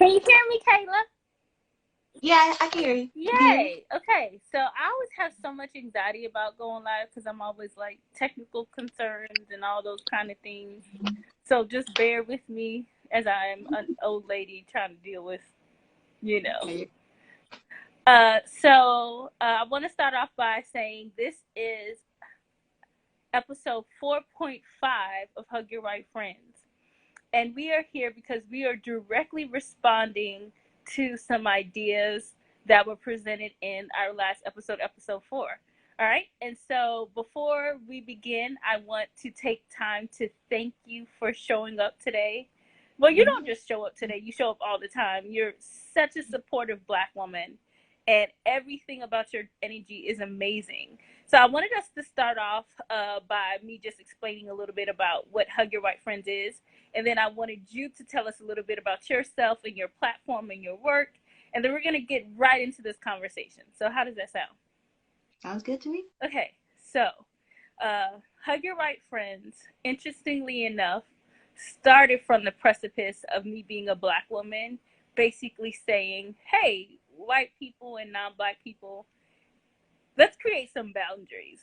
Can you hear me, Kayla? Yeah, I can hear you. You can hear me? Yay. Okay. So I always have so much anxiety about going live because I'm always like technical concerns and all those kind of things. So just bear with me as I'm an old lady trying to deal with, you know. Okay. I want to start off by saying this is episode 4.5 of Hug Your Right Friends. And we are here because we are directly responding to some ideas that were presented in our last episode, episode 4. All right. And so before we begin, I want to take time to thank you for showing up today. Well, you don't just show up today, you show up all the time. You're such a supportive Black woman, and everything about your energy is amazing. So I wanted us to start off by me just explaining a little bit about what Hug Your White Friends is. And then I wanted you to tell us a little bit about yourself and your platform and your work. And then we're going to get right into this conversation. So how does that sound? Sounds good to me. Okay, so Hug Your Right Friends, interestingly enough, started from the precipice of me being a Black woman, basically saying, hey, white people and non-Black people, let's create some boundaries.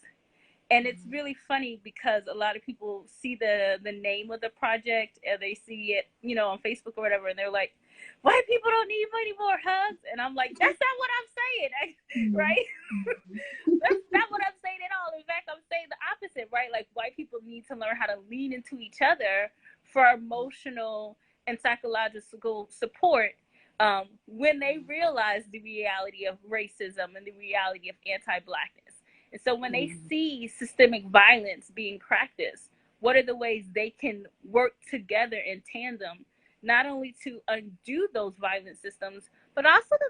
And it's really funny because a lot of people see the name of the project and they see it, on Facebook or whatever, and they're like, white people don't need any more hugs. And I'm like, that's not what I'm saying, right? That's not what I'm saying at all. In fact, I'm saying the opposite, right? Like, white people need to learn how to lean into each other for emotional and psychological support when they realize the reality of racism and the reality of anti-Blackness. And so when they see systemic violence being practiced, what are the ways they can work together in tandem, not only to undo those violent systems, but also to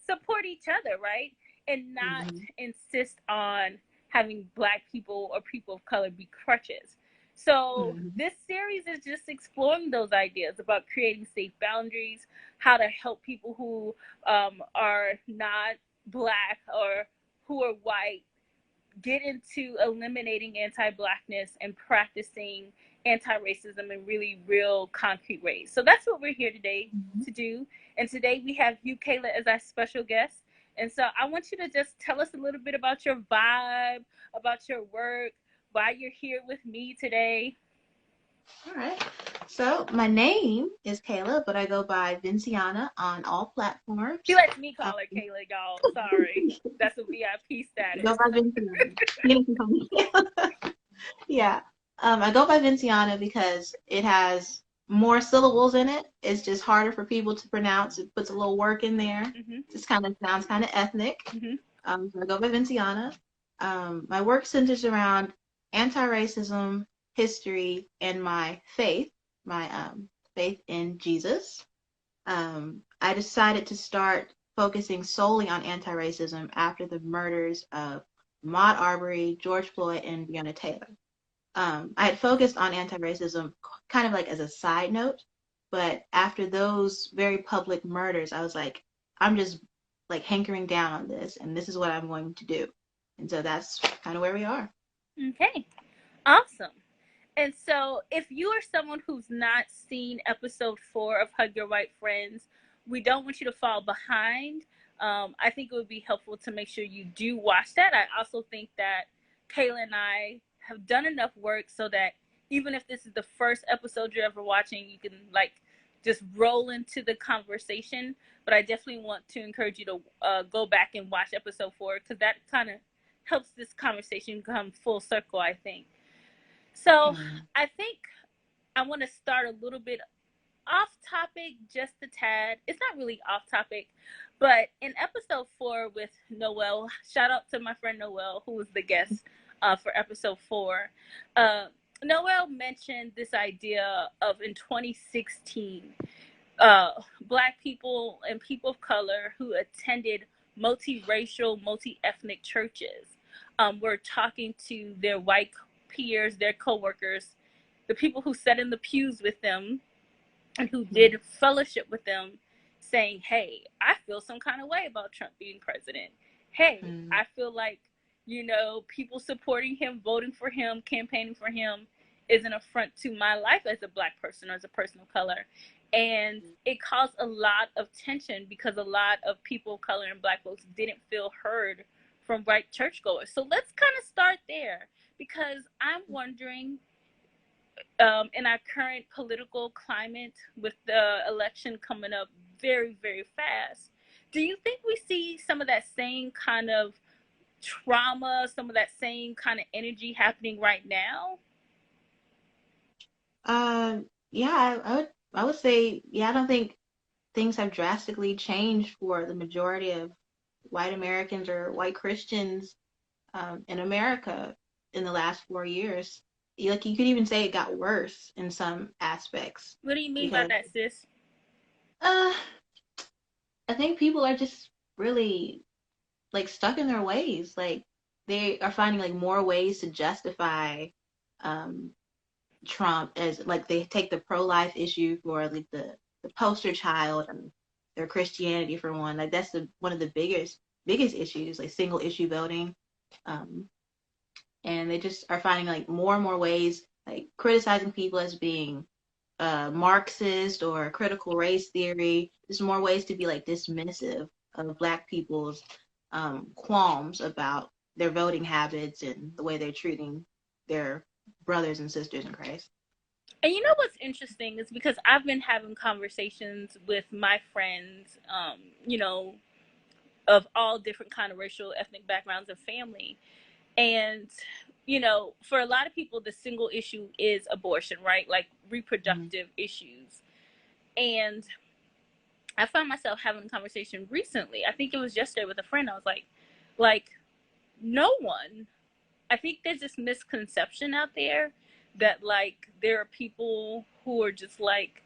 support each other, right? And not insist on having Black people or people of color be crutches. So this series is just exploring those ideas about creating safe boundaries, how to help people who are not Black or who are white get into eliminating anti-Blackness and practicing anti-racism in really real concrete ways. So that's what we're here today to do. And today we have you, Kayla, as our special guest. And so I want you to just tell us a little bit about your vibe, about your work, why you're here with me today. All right. So my name is Kayla, but I go by Vinciana on all platforms. She lets me call her Kayla, y'all. Sorry. That's a VIP status. Go by Vinciana. Yeah. I go by Vinciana because it has more syllables in it. It's just harder for people to pronounce. It puts a little work in there. Just kind of sounds kind of ethnic. So I go by Vinciana. My work centers around anti-racism, history, and my faith, my faith in Jesus. I decided to start focusing solely on anti-racism after the murders of Ahmaud Arbery, George Floyd, and Breonna Taylor. I had focused on anti-racism kind of like as a side note, but after those very public murders, I was like, I'm just like hankering down on this, and this is what I'm going to do. And so that's kind of where we are. Okay, awesome. And so if you are someone who's not seen episode 4 of Hug Your White Friends, we don't want you to fall behind. I think it would be helpful to make sure you do watch that. I also think that Kayla and I have done enough work so that even if this is the first episode you're ever watching, you can just roll into the conversation. But I definitely want to encourage you to go back and watch episode 4 because that kind of helps this conversation come full circle, I think. So I think I want to start a little bit off topic, just a tad. It's not really off topic, but in episode 4 with Noelle, shout out to my friend Noelle, who was the guest for episode 4. Noelle mentioned this idea of in 2016, Black people and people of color who attended multiracial, multi-ethnic churches were talking to their white peers, their coworkers, the people who sat in the pews with them and who did fellowship with them, saying, hey, I feel some kind of way about Trump being president. Hey, I feel like, people supporting him, voting for him, campaigning for him is an affront to my life as a Black person or as a person of color. And it caused a lot of tension because a lot of people of color and Black folks didn't feel heard from white churchgoers. So let's kind of start there, because I'm wondering, in our current political climate, with the election coming up very, very fast, do you think we see some of that same kind of trauma, some of that same kind of energy happening right now? Yeah, I would say, yeah, I don't think things have drastically changed for the majority of white Americans or white Christians in America in the last 4 years. Like you could even say it got worse in some aspects What do you mean by because that, sis? uh, I think people are just really like stuck in their ways. Like they are finding like more ways to justify um, Trump, as like they take the pro-life issue for like the poster child and their Christianity for one. Like that's one of the biggest issues, like single issue voting. Um, and they just are finding like more and more ways, like criticizing people as being Marxist or critical race theory. There's more ways to be like dismissive of Black people's qualms about their voting habits and the way they're treating their brothers and sisters in Christ. And you know what's interesting is, because I've been having conversations with my friends, of all different kind of racial, ethnic backgrounds and family. And, for a lot of people, the single issue is abortion, right? Like reproductive issues. And I found myself having a conversation recently. I think it was yesterday with a friend. I was like, no one. I think there's this misconception out there that like there are people who are just like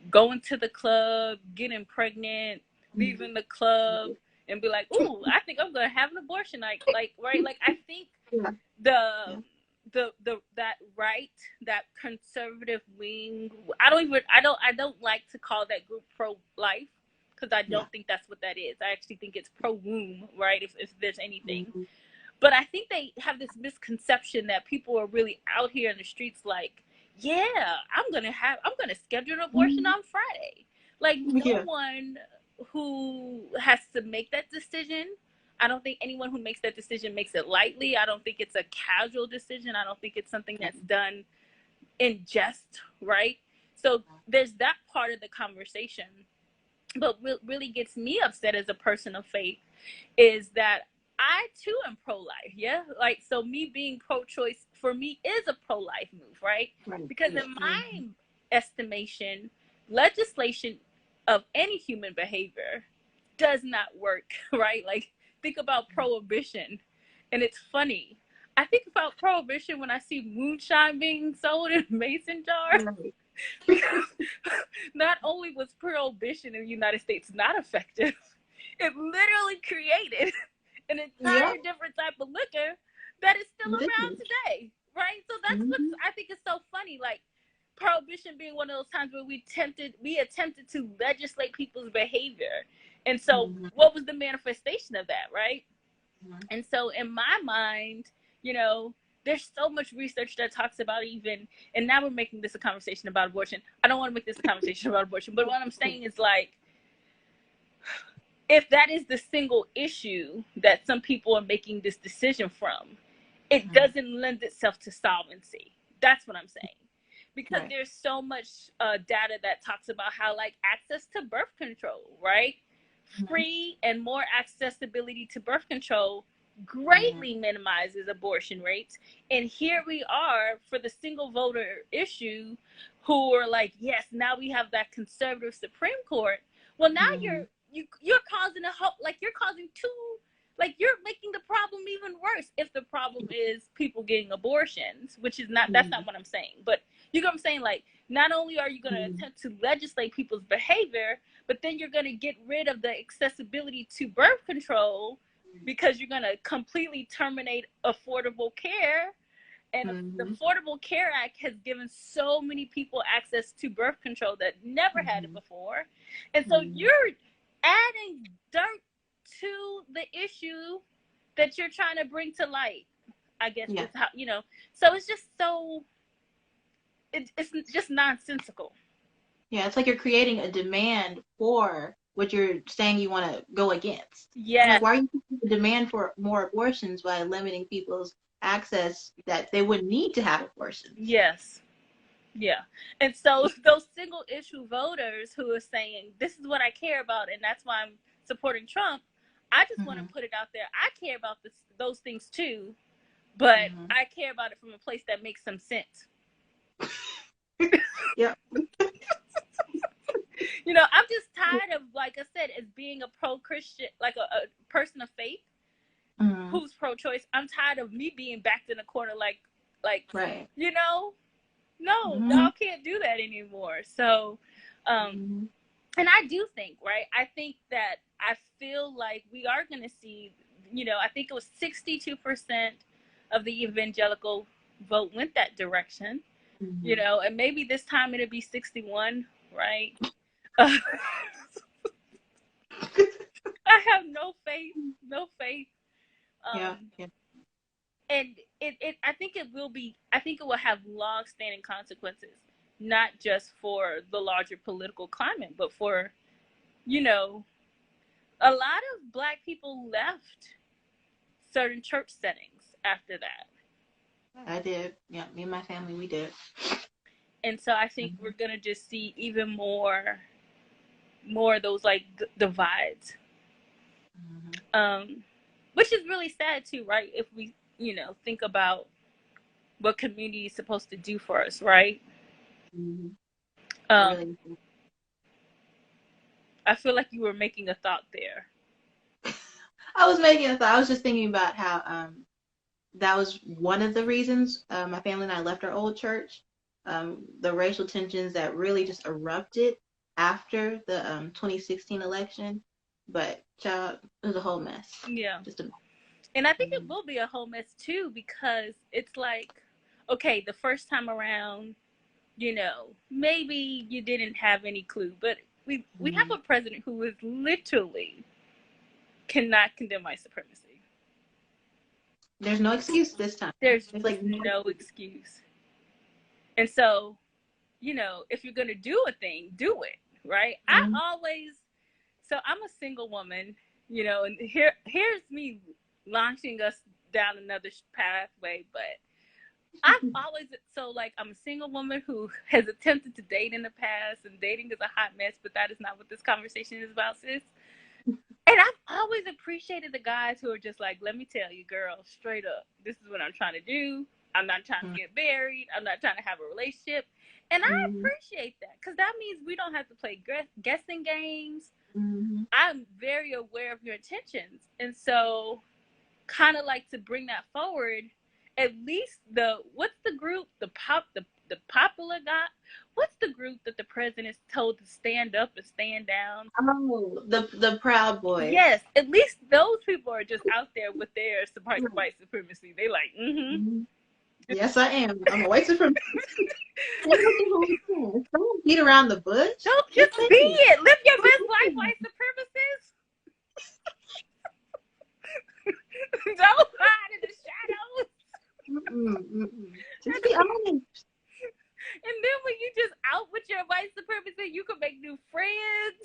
going to the club, getting pregnant, leaving the club, and be like, "Ooh, I think I'm gonna have an abortion." Like right? Like I think Yeah. the Yeah. the that right, that conservative wing. I don't like to call that group pro life, because I Yeah. don't think that's what that is. I actually think it's pro womb, right? If there's anything. Mhm. But I think they have this misconception that people are really out here in the streets like, yeah, I'm gonna schedule an abortion Mhm. on Friday. Like no Yeah. one who has to make that decision. I don't think anyone who makes that decision makes it lightly. I don't think it's a casual decision. I don't think it's something that's done in jest, right? So there's that part of the conversation. But what really gets me upset as a person of faith is that I too am pro life. Yeah. Like, so me being pro choice for me is a pro life move, right? Right. Because Yeah. in my estimation, legislation of any human behavior does not work, right? Like, think about prohibition. And it's funny. I think about prohibition when I see moonshine being sold in mason jars. Right. Because not only was prohibition in the United States not effective, it literally created an Yeah. entire different type of liquor that is still around Ridiculous. today, right? So that's what's Mm-hmm. I think is so funny. Like prohibition being one of those times where we attempted to legislate people's behavior, and so Mm-hmm. what was the manifestation of that, right? Mm-hmm. And so in my mind, you know, there's so much research that talks about even, and now we're making this a conversation about abortion. I don't want to make this a conversation about abortion, but what I'm saying is like, if that is the single issue that some people are making this decision from, it doesn't lend itself to solvency. That's what I'm saying. Because Right. there's so much data that talks about how, like, access to birth control, right? Mm-hmm. Free and more accessibility to birth control Mm-hmm. greatly minimizes abortion rates. And here we are for the single voter issue, who are like, yes, now we have that conservative Supreme Court. Well, now Mm-hmm. you're causing you're causing two, like you're making the problem even worse. If the problem is people getting abortions, which is not, that's Mm-hmm. not what I'm saying, but you know what I'm saying. Like, not only are you going to attempt to legislate people's behavior, but then you're going to get rid of the accessibility to birth control, because you're going to completely terminate affordable care. And the Mm-hmm. Affordable Care Act has given so many people access to birth control that never had it Mm-hmm. before. And so Mm-hmm. you're adding dirt to the issue that you're trying to bring to light, I guess Yeah. is how, so it's just so, it's just nonsensical. Yeah, it's like you're creating a demand for what you're saying you want to go against. I'm Yeah. like, why are you putting the demand for more abortions by limiting people's access that they would need to have abortions? Yes. Yeah. And so those single issue voters who are saying, this is what I care about, and that's why I'm supporting Trump, I just want to put it out there. I care about those things too, but I care about it from a place that makes some sense. Yep. You know, I'm just tired of, like I said, as being a pro-Christian, like a person of faith who's pro-choice. I'm tired of me being backed in a corner like, right. You know, no, y'all can't do that anymore. So, and I do think, right? I think that I feel like we are going to see, you know, I think it was 62% of the evangelical vote went that direction, you know, and maybe this time it'll be 61, right? I have no faith. Yeah. And I think it will be, I think it will have long-standing consequences, not just for the larger political climate, but for, you know, a lot of Black people left certain church settings after that. I did. Yeah, me and my family, we did. And so I think we're going to just see even more of those like divides. Which is really sad too, right? If we, you know, think about what community is supposed to do for us, right? Really. I feel like you were making a thought there. I was making a thought. I was just thinking about how that was one of the reasons my family and I left our old church. The racial tensions that really just erupted after the 2016 election. But child, it was a whole mess. Yeah. Just a mess. And I think it will be a whole mess too, because it's like, okay, the first time around, you know, maybe you didn't have any clue, but we have a president who is literally cannot condemn white supremacy. There's no excuse this time. There's like no excuse. And so, you know, if you're going to do a thing, do it, right? I always, so I'm a single woman, you know, and here's me launching us down another pathway, but I've always, so like, I'm a single woman who has attempted to date in the past, and dating is a hot mess, but that is not what this conversation is about, sis. And I've always appreciated the guys who are just like, let me tell you, girl, straight up, this is what I'm trying to do. I'm not trying to get married. I'm not trying to have a relationship. And I appreciate that, because that means we don't have to play guessing games. I'm very aware of your intentions. And so kind of like to bring that forward, at least what's the group, the popular guy, what's the group that the president is told to stand up and stand down? Oh, the Proud Boys. Yes, at least those people are just out there with their white supremacy. They like, Yes, I am. I'm a white supremacist. Don't beat around the bush. Don't just be it. Live your best life, white supremacists. Don't hide in the shadows. Just be honest. And then when you just out with your white supremacy, you can make new friends.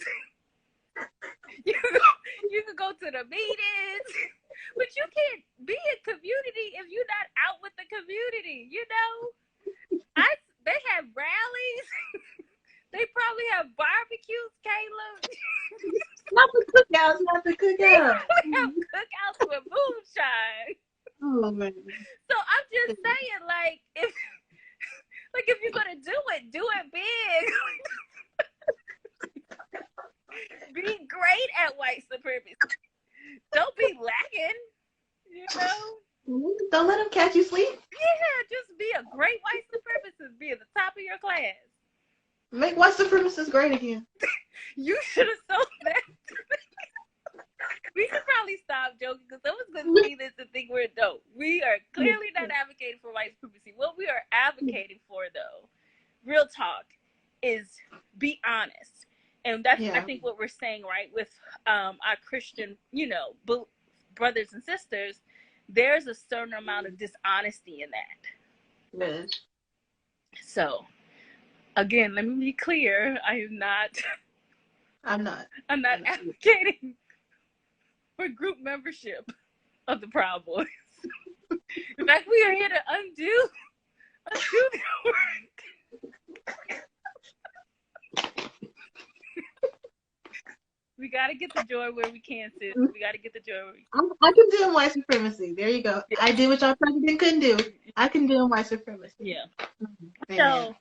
You can go to the meetings, but you can't be in community if you're not out with the community. You know, they have rallies. They probably have barbecues, Caleb. Not the cookouts. They probably have cookouts with moonshine. Oh man. So I'm just saying, like, if you're gonna do it big. Be great at white supremacy. Don't be lacking, you know? Don't let them catch you sleep. Yeah, just be a great white supremacist. Be at the top of your class. Make white supremacists great again. You should have sold that. We should probably stop joking, because someone's going to see this and think we're dope. We are clearly not advocating for white supremacy. What we are advocating for, though, real talk, is be honest. And that's, I think, what we're saying, right, with our Christian, you know, brothers and sisters. There's a certain amount of dishonesty in that. Yes. So Again, let me be clear. I'm not advocating for group membership of the Proud Boys. In fact, we are here to undo the work. We gotta get the joy where we can, sis. We gotta get the joy where we can. I can do white supremacy. There you go. Yeah. I did what y'all president couldn't do. I can do white supremacy. Yeah. So,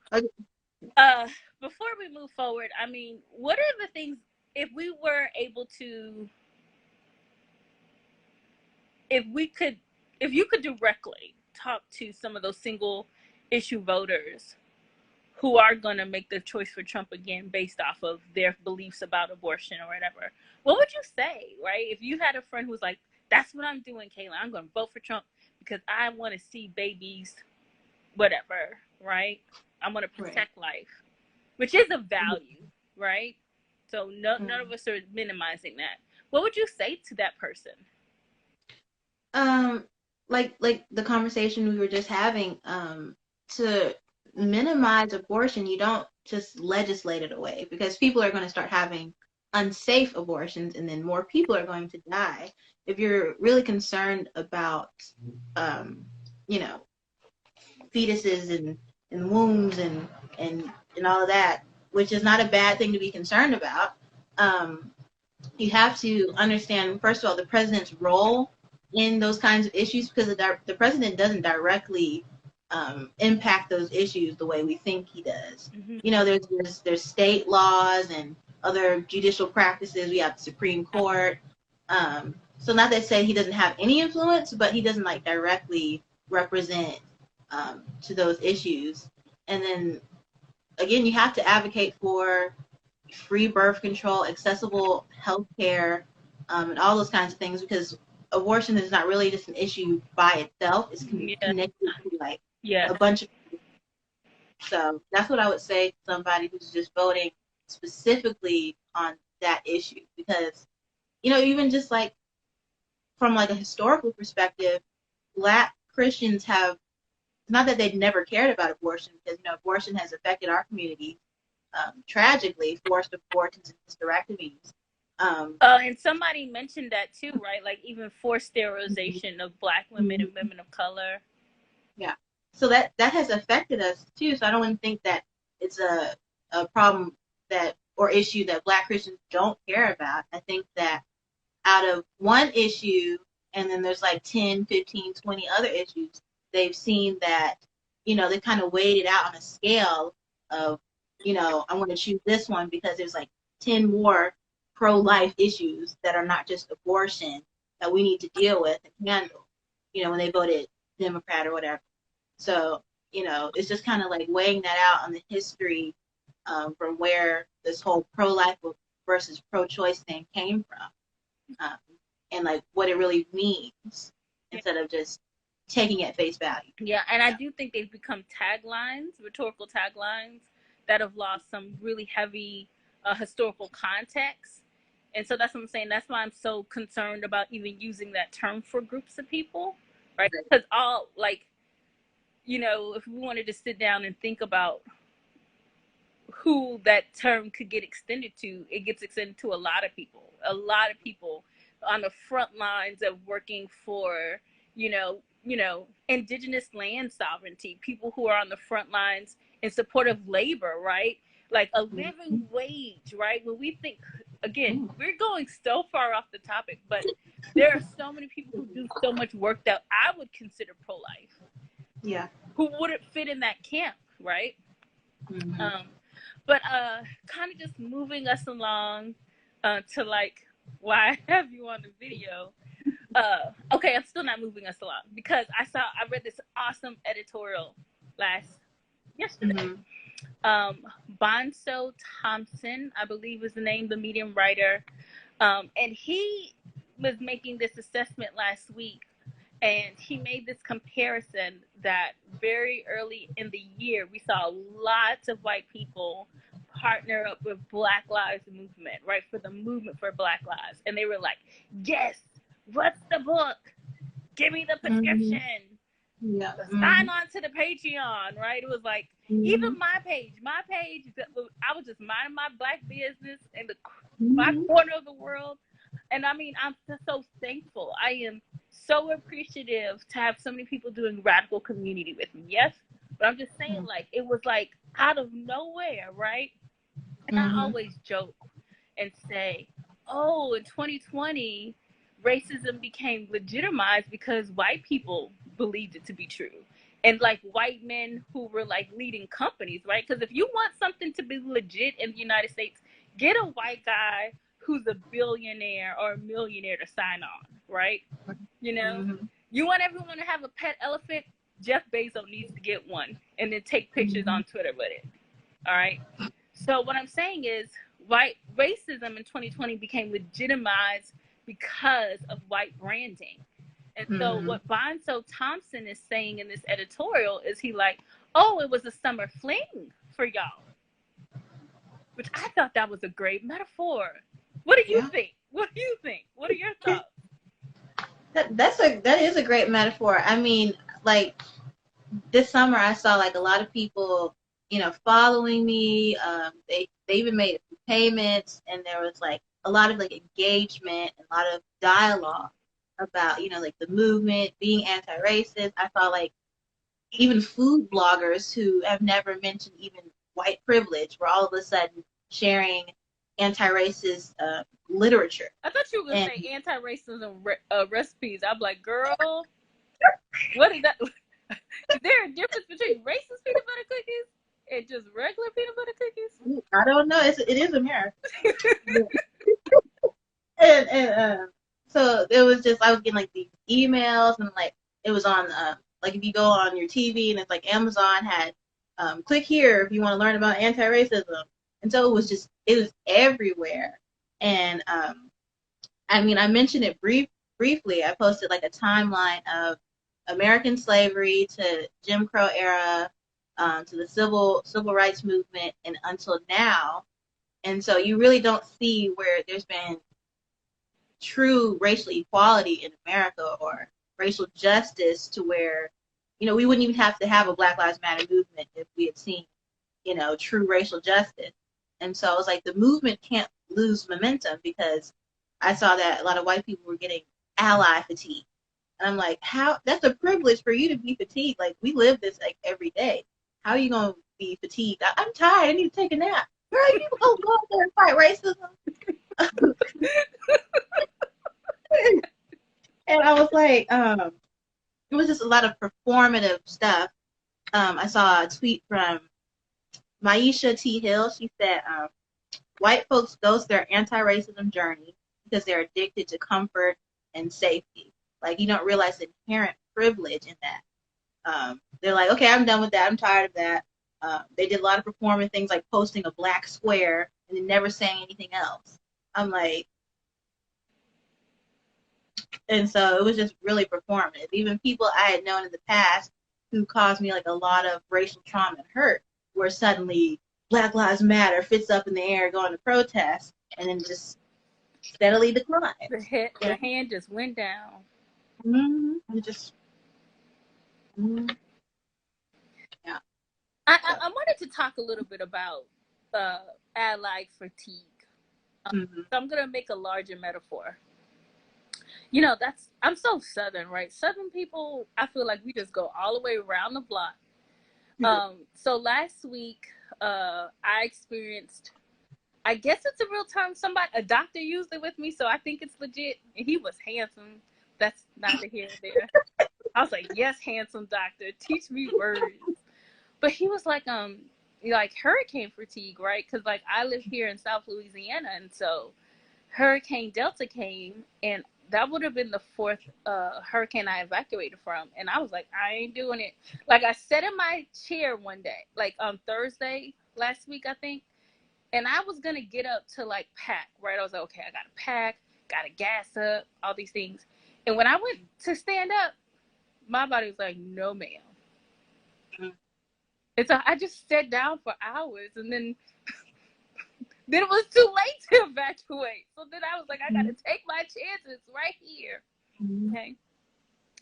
before we move forward, I mean, what are the things, if we were able to, if you could directly talk to some of those single issue voters who are going to make the choice for Trump again based off of their beliefs about abortion or whatever, what would you say, right? If you had a friend who was like, that's what I'm doing, Kayla, I'm going to vote for Trump because I want to see babies, whatever, right? I want to protect life, which is a value, right? So none of us are minimizing that. What would you say to that person? Like the conversation we were just having, to minimize abortion, you don't just legislate it away, because people are going to start having unsafe abortions and then more people are going to die. If you're really concerned about, fetuses and wombs and all of that, which is not a bad thing to be concerned about, you have to understand, first of all, the president's role in those kinds of issues, because the president doesn't directly impact those issues the way we think he does. Mm-hmm. There's state laws and other judicial practices. We have the Supreme Court. So not that say he doesn't have any influence, but he doesn't directly represent to those issues. And then again, you have to advocate for free birth control, accessible health care, and all those kinds of things, because abortion is not really just an issue by itself. It's connected to a bunch of people. So that's what I would say to somebody who's just voting specifically on that issue, because, even just from a historical perspective, Black Christians have, not that they've never cared about abortion, because, abortion has affected our community tragically, forced abortions and hysterectomies. And somebody mentioned that too, right? Like even forced sterilization of Black women and women of color. Yeah. So that has affected us too. So I don't think that it's a problem or issue that Black Christians don't care about. I think that out of one issue, and then there's 10, 15, 20 other issues, they've seen that, they kind of weighed it out on a scale of, I want to choose this one because there's 10 more pro-life issues that are not just abortion that we need to deal with and handle, when they voted Democrat or whatever. So, it's just kind of weighing that out on the history from where this whole pro-life versus pro-choice thing came from, and what it really means, instead of just taking it at face value. Yeah, and I do think they've become taglines, rhetorical taglines, that have lost some really heavy historical context. And so that's what I'm saying. That's why I'm so concerned about even using that term for groups of people, right? Because if we wanted to sit down and think about who that term could get extended to, it gets extended to a lot of people on the front lines of working for, indigenous land sovereignty, people who are on the front lines in support of labor, right? A living wage, right? When we think, again, we're going so far off the topic, but there are so many people who do so much work that I would consider pro-life. Yeah. Who wouldn't fit in that camp, right? Mm-hmm. But kind of just moving us along to why I have you on the video. Okay, I'm still not moving us along because I read this awesome editorial yesterday. Mm-hmm. Bonso Thompson, I believe is the name, the Medium writer, and he was making this assessment last week, and he made this comparison that very early in the year we saw lots of white people partner up with Black Lives Movement, right, for the movement for Black Lives, and they were like, yes, what's the book? Give me the prescription. Mm-hmm. Yeah. Sign on to the Patreon, right? It was like, even my page, I was just minding my Black business in my corner of the world. And I mean, I'm just so thankful. I am so appreciative to have so many people doing radical community with me. Yes, but I'm just saying, like, it was like out of nowhere, right? And I always joke and say, oh, in 2020, racism became legitimized because white people believed it to be true. And like white men who were like leading companies, right? Because if you want something to be legit in the United States, get a white guy who's a billionaire or a millionaire to sign on, right? You know, you want everyone to have a pet elephant, Jeff Bezos needs to get one and then take pictures on Twitter with it. All right. So what I'm saying is, white racism in 2020 became legitimized because of white branding. And so what Bonso Thompson is saying in this editorial is he like, oh, it was a summer fling for y'all. Which I thought that was a great metaphor. What do you think? What do you think? What are your thoughts? That is a great metaphor. I mean, like this summer I saw like a lot of people, you know, following me. They even made payments, and there was like a lot of like engagement and a lot of dialogue about, you know, like the movement, being anti-racist. I saw like even food bloggers who have never mentioned even white privilege were all of a sudden sharing anti-racist literature. I thought you were going to say anti-racism recipes. I'm like, girl, what is that? Is there a difference between racist peanut butter cookies and just regular peanut butter cookies? I don't know. It is America. and so it was just, I was getting like these emails, and like it was on like if you go on your TV and it's like Amazon had click here if you want to learn about anti-racism. And so it was everywhere. And I mean, I mentioned it briefly. I posted like a timeline of American slavery to Jim Crow era, to the civil rights movement, and until now. And so you really don't see where there's been true racial equality in America or racial justice, to where, you know, we wouldn't even have to have a Black Lives Matter movement if we had seen, you know, true racial justice. And so it was like the movement can't lose momentum, because I saw that a lot of white people were getting ally fatigue. And I'm like, how? That's a privilege for you to be fatigued. Like, we live this like every day. How are you going to be fatigued? I'm tired. I need to take a nap. Girl, you going to go out there and fight racism? And I was like, it was just a lot of performative stuff. I saw a tweet from Maisha T. Hill. She said, white folks ghost their anti-racism journey because they're addicted to comfort and safety. Like, you don't realize the inherent privilege in that. They're like, okay, I'm done with that. I'm tired of that. They did a lot of performing things like posting a black square and then never saying anything else. I'm like, and so it was just really performative. Even people I had known in the past who caused me like a lot of racial trauma and hurt, where suddenly Black Lives Matter fits up in the air going to protest, and then just steadily decline. The hand just went down. It just, yeah. I wanted to talk a little bit about ally fatigue. So I'm going to make a larger metaphor. You know, I'm so Southern, right? Southern people, I feel like we just go all the way around the block. So last week, I experienced, I guess it's a real term, a doctor used it with me, so I think it's legit. And he was handsome. That's neither here nor there. I was like, yes, handsome doctor, teach me words. But he was like hurricane fatigue, right? Because like I live here in South Louisiana, and so Hurricane Delta came, and that would have been the fourth hurricane I evacuated from. And I was like, I ain't doing it. Like, I sat in my chair one day, like on Thursday last week, I think. And I was going to get up to like pack, right? I was like, okay, I got to pack, got to gas up, all these things. And when I went to stand up, my body was like, no, ma'am. And so I just sat down for hours, and then it was too late to evacuate. So then I was like, I got to take my chances right here. Okay.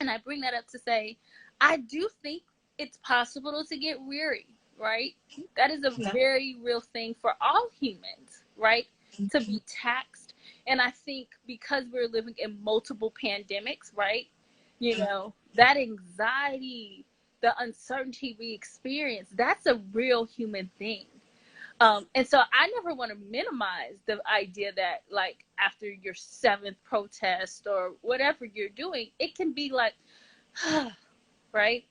And I bring that up to say, I do think it's possible to get weary, right? That is a very real thing for all humans, right? To be taxed. And I think because we're living in multiple pandemics, right? You know, that anxiety, the uncertainty we experience, that's a real human thing. And so I never want to minimize the idea that, like, after your seventh protest or whatever you're doing, it can be like, right?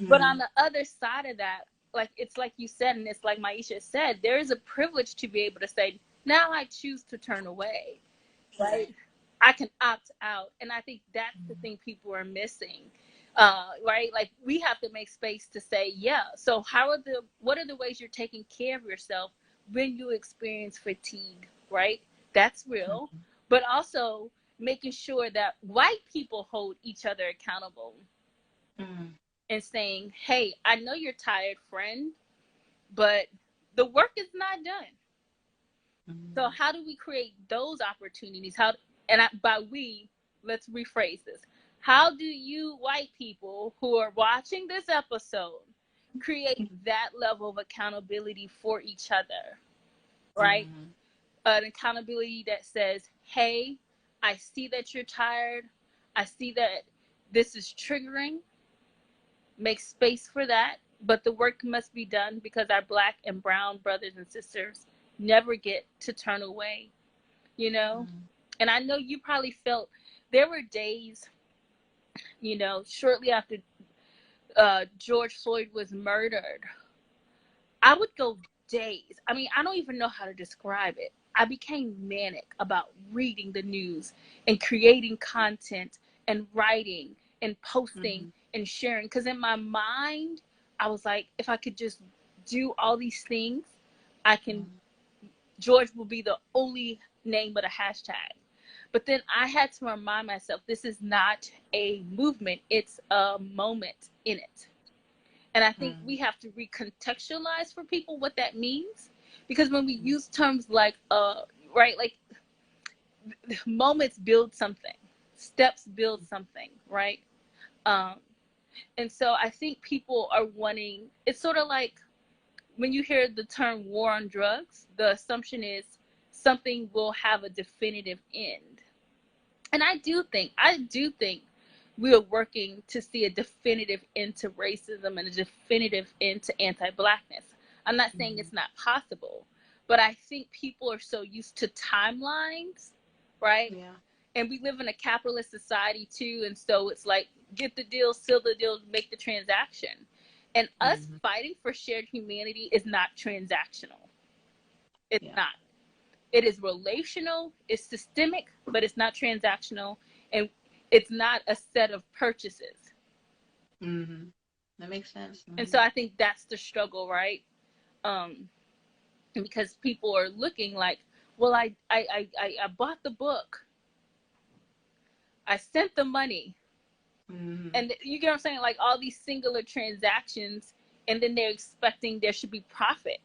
But on the other side of that, like, it's like you said, and it's like Maisha said, there is a privilege to be able to say, now I choose to turn away, right? I can opt out. And I think that's the thing people are missing, right? Like, we have to make space to say, yeah, so what are the ways you're taking care of yourself when you experience fatigue, right? That's real. But also making sure that white people hold each other accountable. And saying, hey, I know you're tired, friend, but the work is not done. So how do we create those opportunities? By we, let's rephrase this. How do you white people who are watching this episode create that level of accountability for each other, right? An accountability that says, hey, I see that you're tired. I see that this is triggering. Make space for that, but the work must be done because our Black and brown brothers and sisters never get to turn away, you know? And I know you probably felt, there were days, you know, shortly after George Floyd was murdered, I would go days. I mean, I don't even know how to describe it. I became manic about reading the news and creating content and writing and posting and sharing. Because in my mind, I was like, if I could just do all these things, George will be the only name but a hashtag. But then I had to remind myself, this is not a movement, it's a moment in it. And I think we have to recontextualize for people what that means. Because when we use terms like, right, like, moments build something, steps build something, right? And so I think people are wanting, it's sort of like when you hear the term war on drugs, the assumption is something will have a definitive end. And I do think we are working to see a definitive end to racism and a definitive end to anti-Blackness. I'm not saying it's not possible, but I think people are so used to timelines, right? Yeah. And we live in a capitalist society too, and so it's like, get the deal, seal the deal, make the transaction. And us fighting for shared humanity is not transactional. It's not. It is relational, it's systemic, but it's not transactional, and it's not a set of purchases. That makes sense. And so I think that's the struggle, right? Because people are looking like, well, I bought the book, I sent the money, and you get what I'm saying? Like, all these singular transactions, and then they're expecting there should be profit.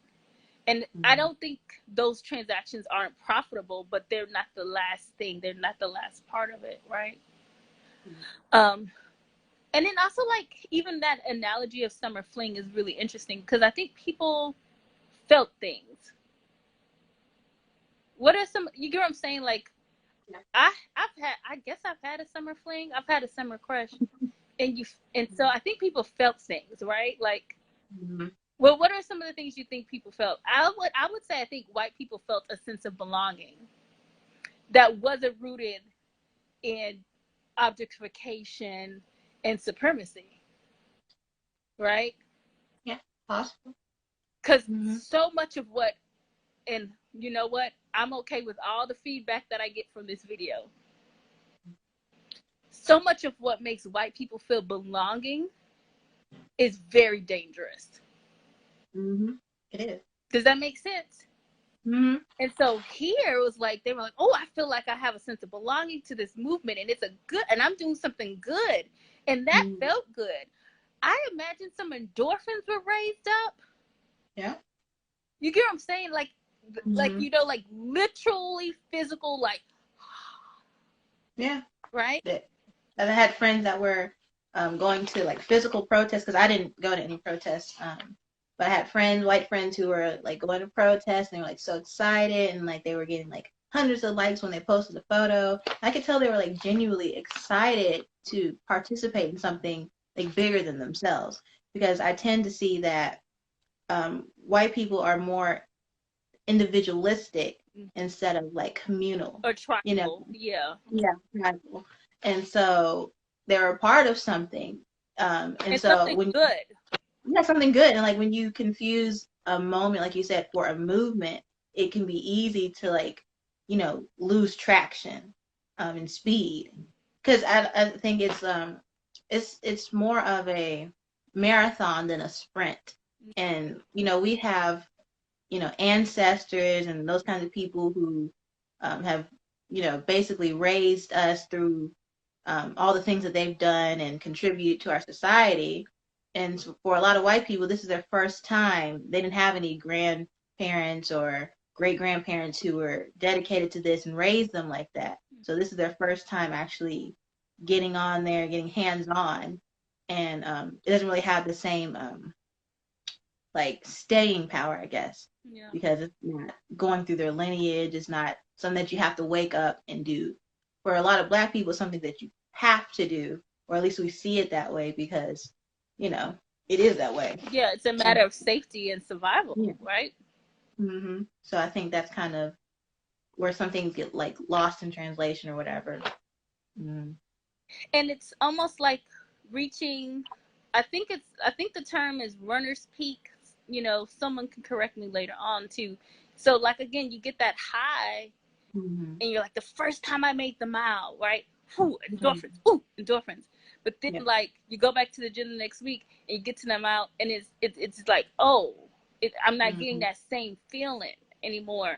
And I don't think those transactions aren't profitable, but they're not the last thing. They're not the last part of it, right? And then also, like, even that analogy of summer fling is really interesting because I think people felt things. What are some, you get what I'm saying? Like, I guess I've had a summer fling. I've had a summer crush. And so I think people felt things, right? Like, well, what are some of the things you think people felt? I would say I think white people felt a sense of belonging that wasn't rooted in objectification and supremacy, right? Yeah, possible. Because so much of what, and you know what? I'm okay with all the feedback that I get from this video. So much of what makes white people feel belonging is very dangerous. It is. Does that make sense? And so here it was like, they were like, oh, I feel like I have a sense of belonging to this movement, and and I'm doing something good. And that felt good. I imagine some endorphins were raised up. Yeah. You get what I'm saying? Like, you know, like literally physical, like, yeah. Right? And I had friends that were going to like physical protests, because I didn't go to any protests. But I had friends, white friends, who were like going to protests, and they were like so excited, and like they were getting like hundreds of likes when they posted a photo. I could tell they were like genuinely excited to participate in something like bigger than themselves, because I tend to see that white people are more individualistic instead of like communal, or tribal. you know. Yeah, Tribal. And so they're a part of something, and it's so something when good. yeah, something good. And like when you confuse a moment, like you said, for a movement, it can be easy to like, lose traction and speed. Because I think it's more of a marathon than a sprint. And we have ancestors and those kinds of people who have basically raised us through all the things that they've done and contribute to our society. And so for a lot of white people, this is their first time. They didn't have any grandparents or great grandparents who were dedicated to this and raised them like that. So this is their first time actually getting on there, getting hands on. And it doesn't really have the same like staying power, I guess, Yeah. because it's not going through their lineage. It's not something that you have to wake up and do. For a lot of Black people, it's something that you have to do, or at least we see it that way, because it is that way. Yeah, it's a matter of safety and survival, right? Mm-hmm. So I think that's kind of where some things get like lost in translation or whatever. And it's almost like reaching. I think the term is runner's peak. Someone can correct me later on too. So like again, you get that high, and you're like, the first time I made the mile, right? Ooh, endorphins. Ooh, endorphins. But then like you go back to the gym the next week and you get to the mile, and it's like, oh, I'm not getting that same feeling anymore.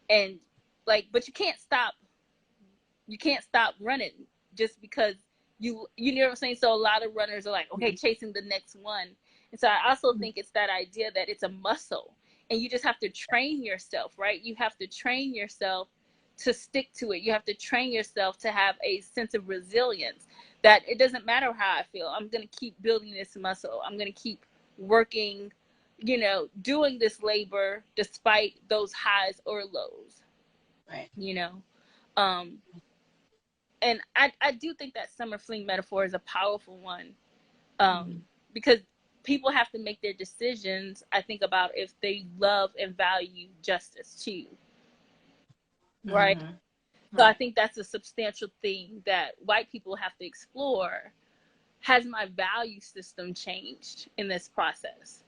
And like, but you can't stop running just because you know what I'm saying. So a lot of runners are like, okay, chasing the next one. And so I also think it's that idea that it's a muscle, and you just have to train yourself, right? You have to train yourself to stick to it. You have to train yourself to have a sense of resilience, that it doesn't matter how I feel, I'm going to keep building this muscle. I'm going to keep working, doing this labor despite those highs or lows. Right. And I do think that summer fling metaphor is a powerful one, because people have to make their decisions, I think, about if they love and value justice too. Right? So I think that's a substantial thing that white people have to explore. Has my value system changed in this process?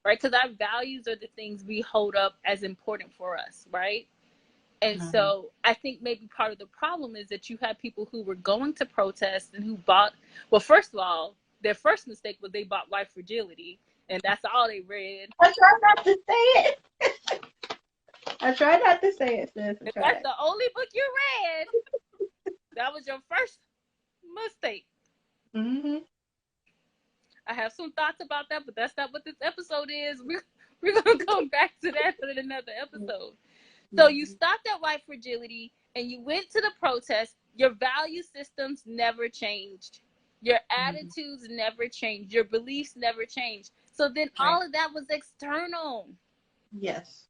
Right? Because our values are the things we hold up as important for us, right? And so I think maybe part of the problem is that you had people who were going to protest and who bought, well, first of all, their first mistake was they bought white fragility, and that's all they read. I try not to say it. I try not to say it, sis. That's the only book you read. That was your first mistake. I have some thoughts about that, but that's not what this episode is. We're going to come back to that in another episode. So you stopped at white fragility and you went to the protest. Your value systems never changed. Your attitudes never changed. Your beliefs never changed. So then all of that was external. Yes.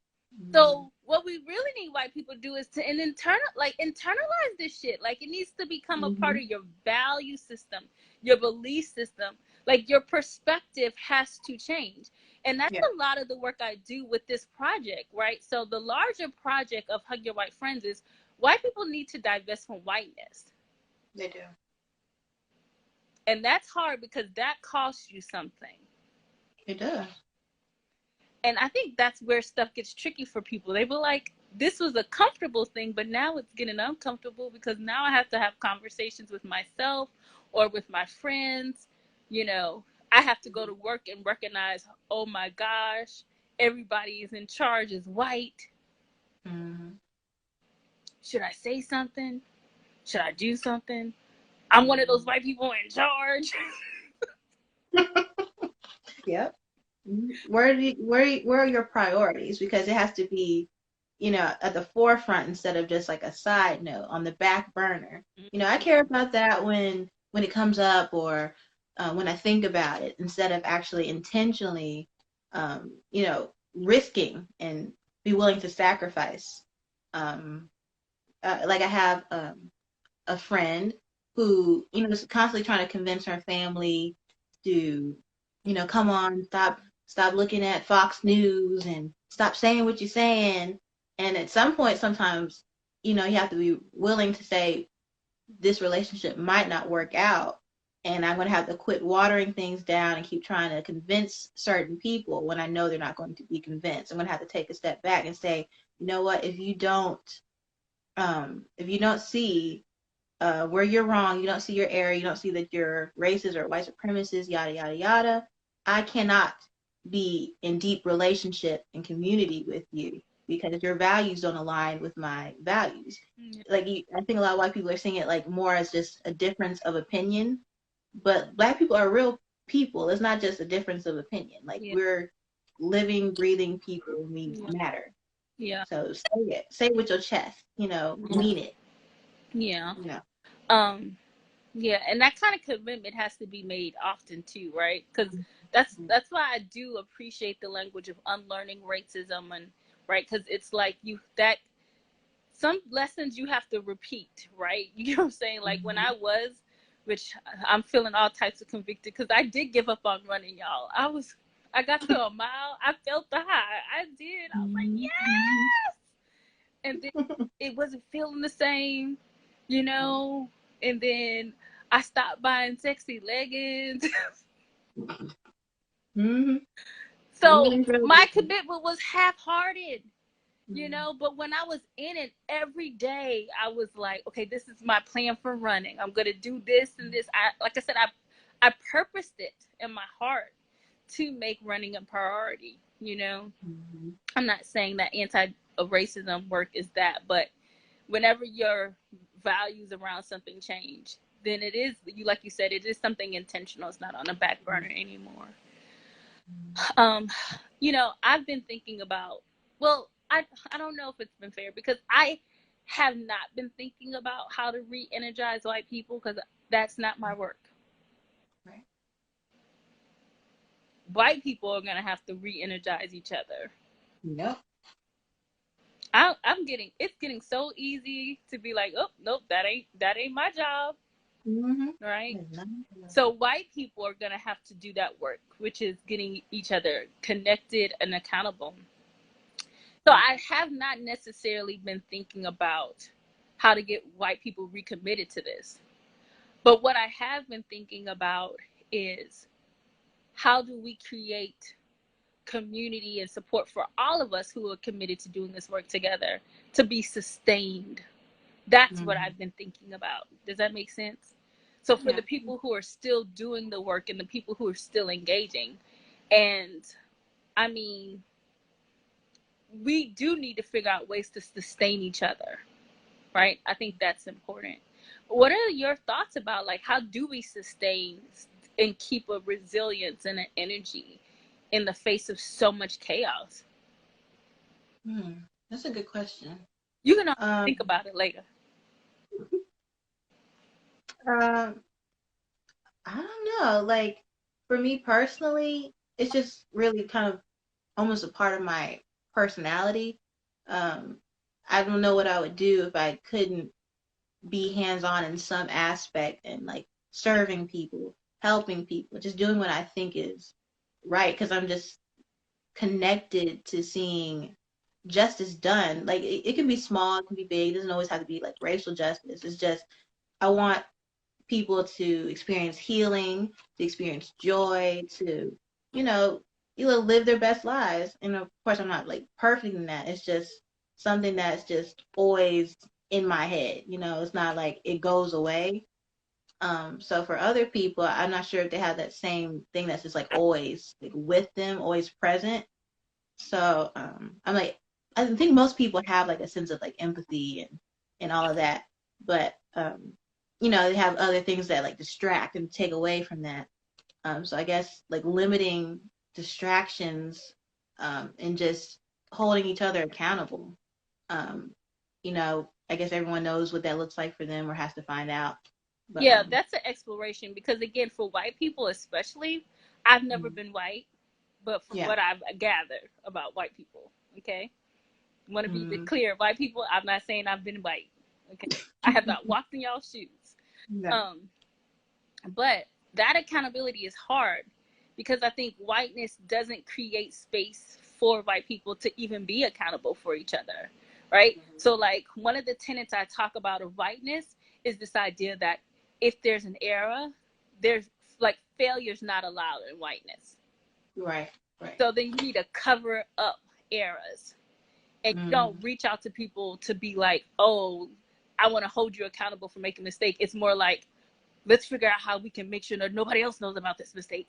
So what we really need white people to do is to internalize this shit. Like, it needs to become a part of your value system, your belief system. Like, your perspective has to change. And that's a lot of the work I do with this project, right? So the larger project of Hug Your White Friends is white people need to divest from whiteness. They do. And that's hard because that costs you something. It does. And I think that's where stuff gets tricky for people. They were like, this was a comfortable thing, but now it's getting uncomfortable because now I have to have conversations with myself or with my friends. I have to go to work and recognize, oh my gosh, everybody is in charge is white. Should I say something? Should I do something? I'm one of those white people in charge. Yep. Where are your priorities? Because it has to be, at the forefront instead of just like a side note on the back burner. I care about that when it comes up, or when I think about it, instead of actually intentionally, risking and be willing to sacrifice. Um, like I have a friend who, is constantly trying to convince her family to, come on, stop looking at Fox News and stop saying what you're saying. And at some point, sometimes, you have to be willing to say this relationship might not work out. And I'm going to have to quit watering things down and keep trying to convince certain people when I know they're not going to be convinced. I'm going to have to take a step back and say, you know what, if you don't see where you're wrong, you don't see your error, you don't see that you're racist or white supremacist, yada, yada, yada, I cannot be in deep relationship and community with you because your values don't align with my values. Like, I think a lot of white people are seeing it like more as just a difference of opinion, but Black people are real people. It's not just a difference of opinion. Like, we're living, breathing people. We matter. Yeah. So say it. Say it with your chest. Mean it. Yeah. Yeah, and that kind of commitment has to be made often too, right? Because that's why I do appreciate the language of unlearning racism, and right, because it's like that some lessons you have to repeat, right? You know what I'm saying? Like when I was, which I'm feeling all types of convicted because I did give up on running, y'all. I got to a mile, I felt the high, I did. I was like, yes, and then it wasn't feeling the same, and then I stopped buying sexy leggings. So my commitment was half-hearted, but when I was in it every day, I was like, okay, this is my plan for running. I'm going to do this and this. Like I said, I purposed it in my heart to make running a priority, I'm not saying that anti-racism work is that, but whenever your values around something change, then it is, like you said, it is something intentional. It's not on the back burner anymore. I've been thinking about, well, I don't know if it's been fair because I have not been thinking about how to re-energize white people because that's not my work. Right. White people are going to have to re-energize each other. Yep. It's getting so easy to be like, oh, nope, that ain't my job. Right? So white people are going to have to do that work, which is getting each other connected and accountable. So I have not necessarily been thinking about how to get white people recommitted to this. But what I have been thinking about is how do we create community and support for all of us who are committed to doing this work together to be sustained. That's what I've been thinking about. Does that make sense? So for the people who are still doing the work and the people who are still engaging, and I mean, we do need to figure out ways to sustain each other, right? I think that's important. What are your thoughts about, like, how do we sustain and keep a resilience and an energy in the face of so much chaos? That's a good question. You can think about it later. I don't know. Like, for me personally, it's just really kind of almost a part of my personality. I don't know what I would do if I couldn't be hands-on in some aspect and like serving people, helping people, just doing what I think is right because I'm just connected to seeing justice done. Like it can be small, it can be big. It doesn't always have to be like racial justice. It's just I want people to experience healing, to experience joy, to live their best lives. And of course, I'm not like perfect in that. It's just something that's just always in my head. It's not like it goes away. So for other people, I'm not sure if they have that same thing that's just like always like with them, always present. So I'm like, I think most people have like a sense of like empathy and all of that, but they have other things that like distract and take away from that. So I guess like limiting distractions and just holding each other accountable. I guess everyone knows what that looks like for them or has to find out. But Yeah, that's an exploration because, again, for white people especially, I've never been white, but from yeah. what I've gathered about white people, okay? Want to be Mm. clear, white people, I'm not saying I've been white, okay? I have not walked in y'all's shoes. Yeah. But that accountability is hard because I think whiteness doesn't create space for white people to even be accountable for each other, right? So, like, one of the tenets I talk about of whiteness is this idea that if there's an era, there's like failure's not allowed in whiteness. Right. Right. So then you need to cover up eras, and you don't reach out to people to be like, oh, I want to hold you accountable for making a mistake. It's more like, let's figure out how we can make sure that nobody else knows about this mistake.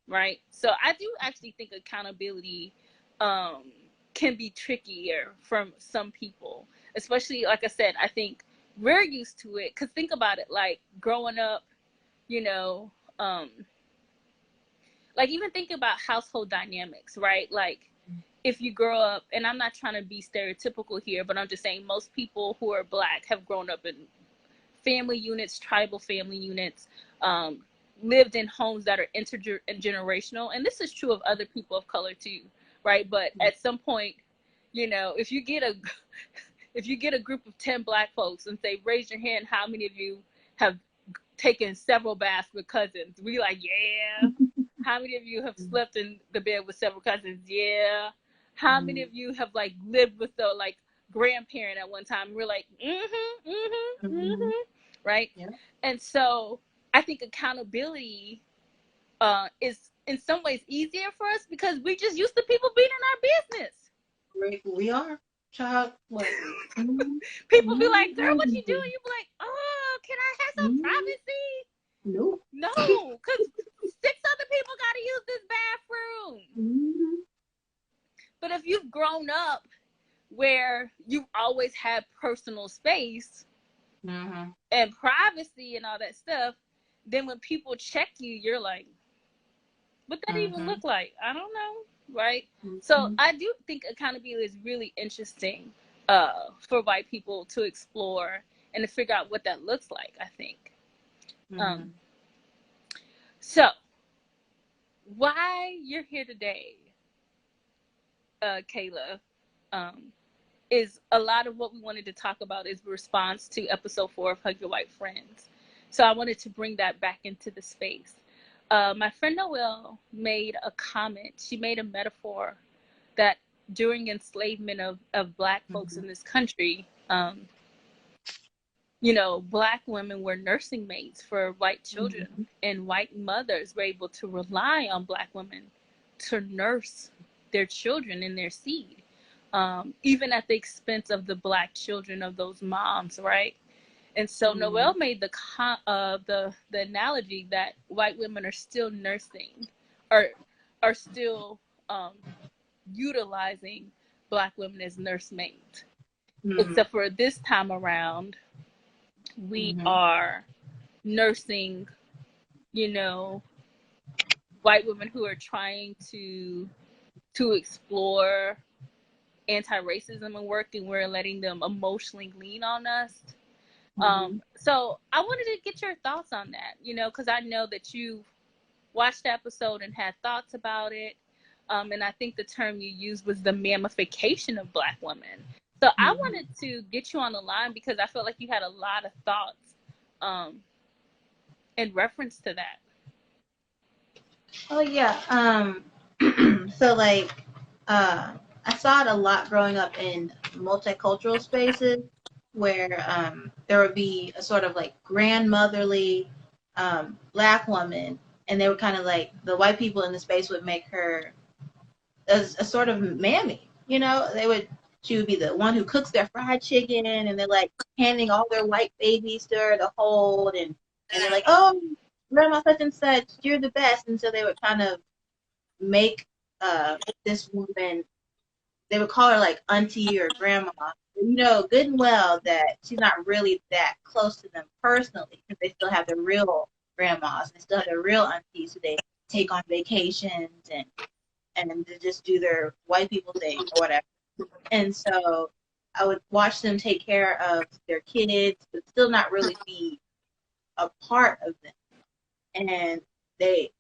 Right? So I do actually think accountability can be trickier from some people, especially, like I said, I think we're used to it. Because think about it, like growing up, you know, like even think about household dynamics, right? Like if you grow up, and I'm not trying to be stereotypical here, but I'm just saying most people who are Black have grown up in family units, tribal family units, lived in homes that are intergenerational. And this is true of other people of color too, right? But at some point, you know, if you get a group of 10 Black folks and say, raise your hand, how many of you have taken several baths with cousins? We like, yeah. How many of you have slept in the bed with several cousins? Yeah. How many of you have like lived with the like grandparent at one time? We're like, right? Yeah. And so I think accountability is in some ways easier for us because we just used to people being in our business. We are, child. What? People be like, girl, what you doing? You be like, oh, can I have some privacy? No. No, because 6 other people got to use this bathroom. But if you've grown up where you've always had personal space and privacy and all that stuff, then when people check you, you're like, what that even look like? I don't know, right? So I do think accountability is really interesting for white people to explore and to figure out what that looks like, I think. So why you're here today, Kayla, is a lot of what we wanted to talk about is response to episode 4 of Hug Your White Friends. So I wanted to bring that back into the space. My friend Noelle made a comment. She made a metaphor that during enslavement of Black folks in this country, you know, Black women were nursing maids for white children, and white mothers were able to rely on Black women to nurse their children and their seed, even at the expense of the Black children of those moms, right? And so Noelle made the analogy that white women are still nursing, or are still utilizing Black women as nursemaids, except for this time around, we are nursing, you know, white women who are trying to explore anti-racism and work, and we're letting them emotionally lean on us. So I wanted to get your thoughts on that, you know, because I know that you watched the episode and had thoughts about it. And I think the term you used was the mammification of Black women. So I wanted to get you on the line because I felt like you had a lot of thoughts in reference to that. Oh yeah. So like, I saw it a lot growing up in multicultural spaces where there would be a sort of like grandmotherly Black woman, and they were kind of like the white people in the space would make her a sort of mammy. You know, she would be the one who cooks their fried chicken, and they're like handing all their white babies to her to hold, and they're like, oh, grandma such and such, you're the best. And so they would kind of make this woman, they would call her like auntie or grandma. You know, good and well that she's not really that close to them personally, because they still have their real grandmas, they still have their real aunties who they take on vacations and to just do their white people thing or whatever. And so I would watch them take care of their kids, but still not really be a part of them, and they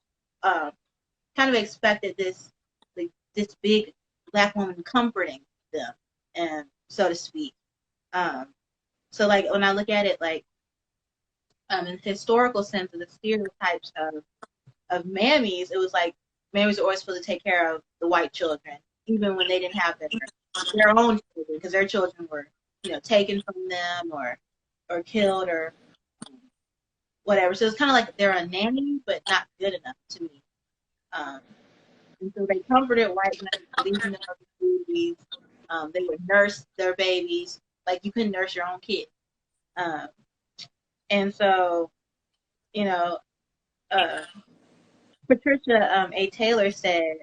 kind of expected this, like, this big Black woman comforting them, and so to speak. So like when I look at it, like in the historical sense of the stereotypes of mammies, it was like mammies were always supposed to take care of the white children, even when they didn't have their own children, because their children were, taken from them or killed or whatever. So it's kind of like they're a nanny, but not good enough to me. And so they comforted white women, leaving them with babies. They would nurse their babies like you couldn't nurse your own kid. And so, you know, uh, Patricia A. Taylor said,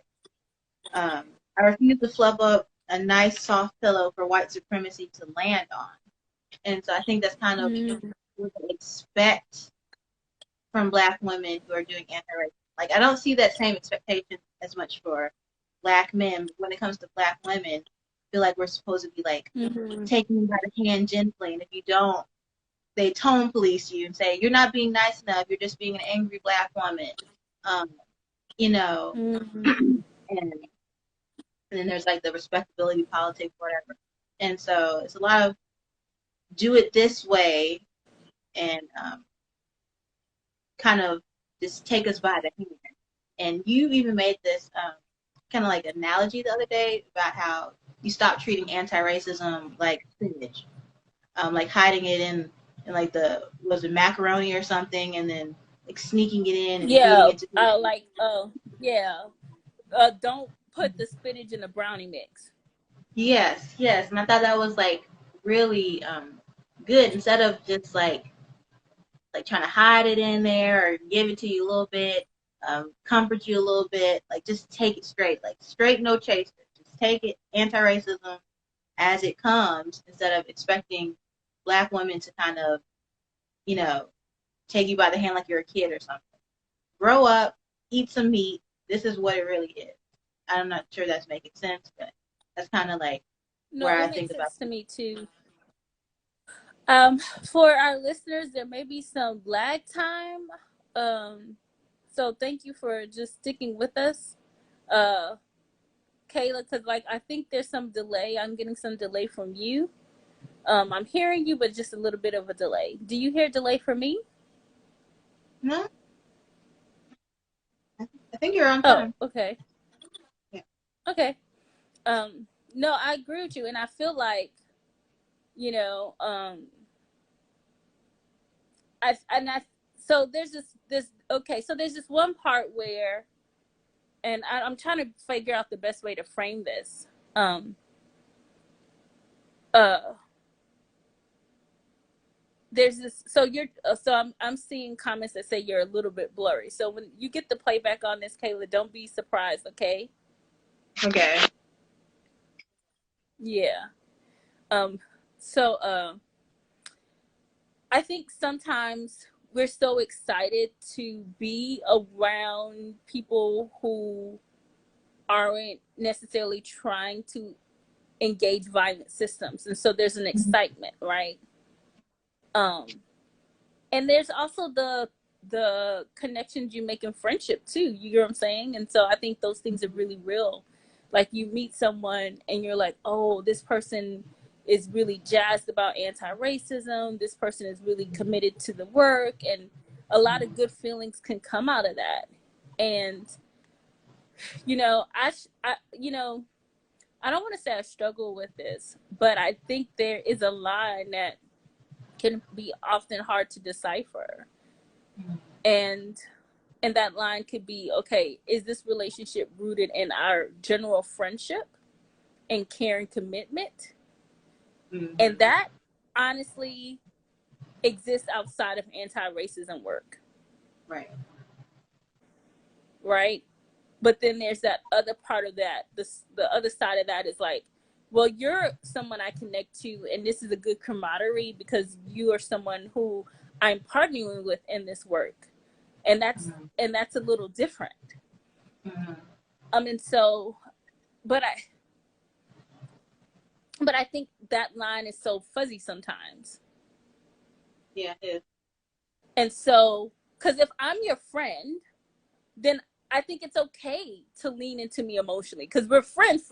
I refuse to fluff up a nice soft pillow for white supremacy to land on. And so I think that's kind of what they expect from Black women who are doing anti-racism. Like, I don't see that same expectation as much for Black men. When it comes to Black women, I feel like we're supposed to be like taking them by the hand gently, and if you don't, they tone police you and say you're not being nice enough. You're just being an angry Black woman, and then there's like the respectability politics, whatever. And so it's a lot of do it this way and kind of just take us by the hand. And you even made this kind of like analogy the other day about how you stop treating anti-racism like spinach, like hiding it in like was it macaroni or something, and then like sneaking it in and feeding it to people. Don't put the spinach in the brownie mix. Yes, and I thought that was like really good, instead of just like trying to hide it in there or give it to you a little bit, comfort you a little bit, like just take it straight, like straight, no chaser. Just take it, anti-racism as it comes, instead of expecting Black women to kind of, take you by the hand like you're a kid or something. Grow up, eat some meat. This is what it really is. I'm not sure that's making sense, but that's kind of like where I think about it. No, it makes sense to me too. For our listeners, there may be some lag time. So thank you for just sticking with us. Kayla, because like I think there's some delay. I'm getting some delay from you. I'm hearing you, but just a little bit of a delay. Do you hear delay from me? No. I think you're on time. Oh, okay. Yeah. Okay. No, I agree with you, and I feel like, so there's so there's this one part where, and I'm trying to figure out the best way to frame this. There's this, so I'm seeing comments that say you're a little bit blurry. So when you get the playback on this, Kayla, don't be surprised, okay? Okay. Yeah. So I think sometimes we're so excited to be around people who aren't necessarily trying to engage violent systems, and so there's an excitement, right? And there's also the connections you make in friendship too, you know what I'm saying? And so I think those things are really real. Like you meet someone and you're like, oh, this person is really jazzed about anti-racism, this person is really committed to the work, and a lot of good feelings can come out of that. And I don't want to say I struggle with this, but I think there is a line that can be often hard to decipher. And that line could be, okay, is this relationship rooted in our general friendship and care and commitment? And that honestly exists outside of anti-racism work. Right? But then there's that other part of that. The other side of that is like, well, you're someone I connect to, and this is a good camaraderie because you are someone who I'm partnering with in this work. And that's a little different. And so, but I think that line is so fuzzy sometimes. Yeah, it is. And so, because if I'm your friend, then I think it's okay to lean into me emotionally because we're friends,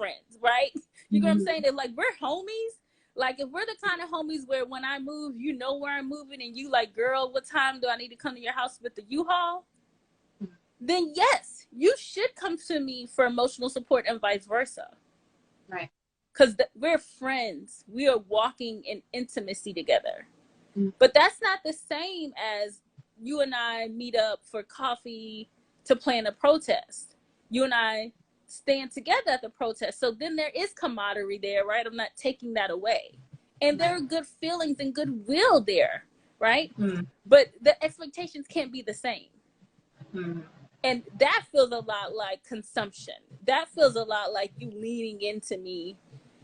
right? You know what I'm saying? That like we're homies. Like if we're the kind of homies where when I move, you know where I'm moving, and you like, girl, what time do I need to come to your house with the U-Haul? Then yes, you should come to me for emotional support and vice versa. Right. Because we're friends. We are walking in intimacy together. But that's not the same as you and I meet up for coffee to plan a protest. You and I stand together at the protest. So then there is camaraderie there, right? I'm not taking that away. And there are good feelings and goodwill there, right? But the expectations can't be the same. And that feels a lot like consumption. That feels a lot like you leaning into me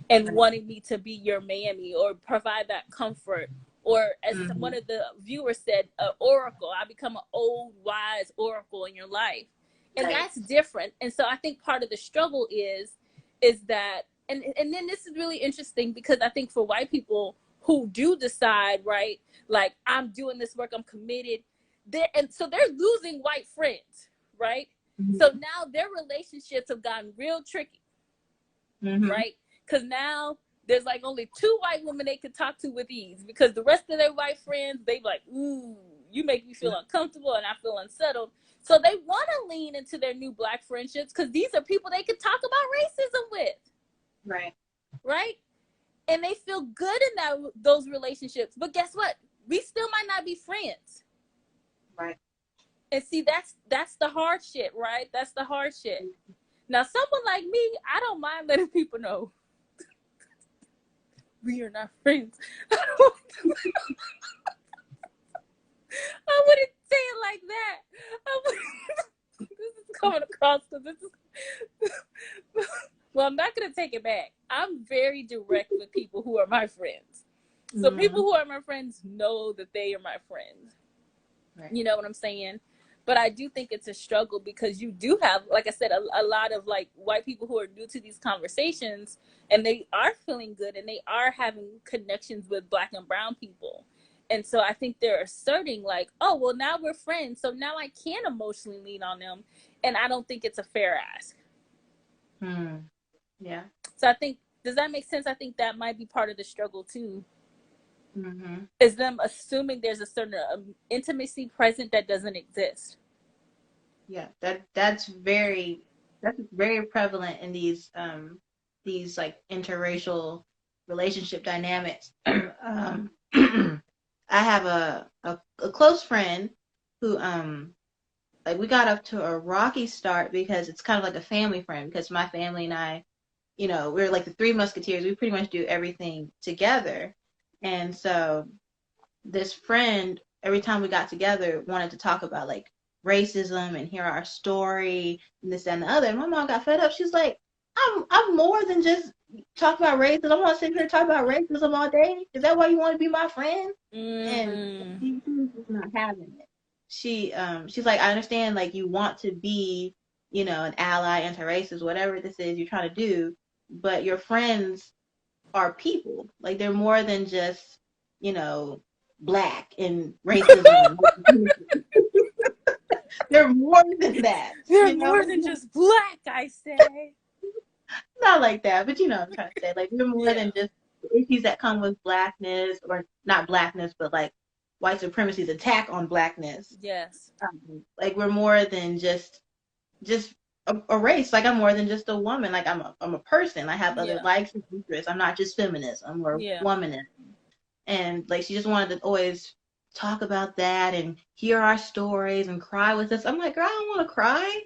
and wanting me to be your mammy or provide that comfort. Or as one of the viewers said, an oracle. I become an old, wise oracle in your life. And that's different. And so I think part of the struggle is that, and then this is really interesting because I think for white people who do decide, right, like I'm doing this work, I'm committed, and so they're losing white friends, right? So now their relationships have gotten real tricky, right? Because now there's like only 2 white women they could talk to with ease because the rest of their white friends, they like, ooh, you make me feel uncomfortable and I feel unsettled. So they want to lean into their new black friendships because these are people they could talk about racism with. Right. Right? And they feel good in those relationships. But guess what? We still might not be friends. Right. And see, that's the hard shit, right? That's the hard shit. Now, someone like me, I don't mind letting people know we are not friends. I wouldn't say it like that. This is coming across because this is. Well, I'm not gonna take it back. I'm very direct with people who are my friends. So people who are my friends know that they are my friends. Right. You know what I'm saying? But I do think it's a struggle because you do have, like I said, a lot of like white people who are new to these conversations and they are feeling good and they are having connections with black and brown people. And so I think they're asserting like, oh, well, now we're friends. So now I can emotionally lean on them. And I don't think it's a fair ask. Yeah. So I think, does that make sense? I think that might be part of the struggle too. Is them assuming there's a certain intimacy present that doesn't exist. Yeah, that's very prevalent in these like interracial relationship dynamics. I have a close friend who like we got up to a rocky start because it's kind of like a family friend because my family and I, you know, we're like the 3 musketeers. We pretty much do everything together. And so this friend, every time we got together, wanted to talk about like racism and hear our story and this and the other. And my mom got fed up. She's like, I'm more than just talk about racism. I want to sit here and talk about racism all day. Is that why you want to be my friend? And she's not having it. She's like, I understand like you want to be, you know, an ally, anti-racist, whatever this is you're trying to do, but your friends are people. Like they're more than just, you know, black and racism. They're more than that. They're more than just black, I say. Not like that, but you know what I'm trying to say. Like we're more than just issues that come with blackness, or not blackness, but like white supremacy's attack on blackness. Yes. Like we're more than just a race. Like I'm more than just a woman. Like I'm a person. I have other likes and interests. I'm not just feminist. I'm more womanist. And like she just wanted to always talk about that and hear our stories and cry with us. I'm like, girl, I don't want to cry.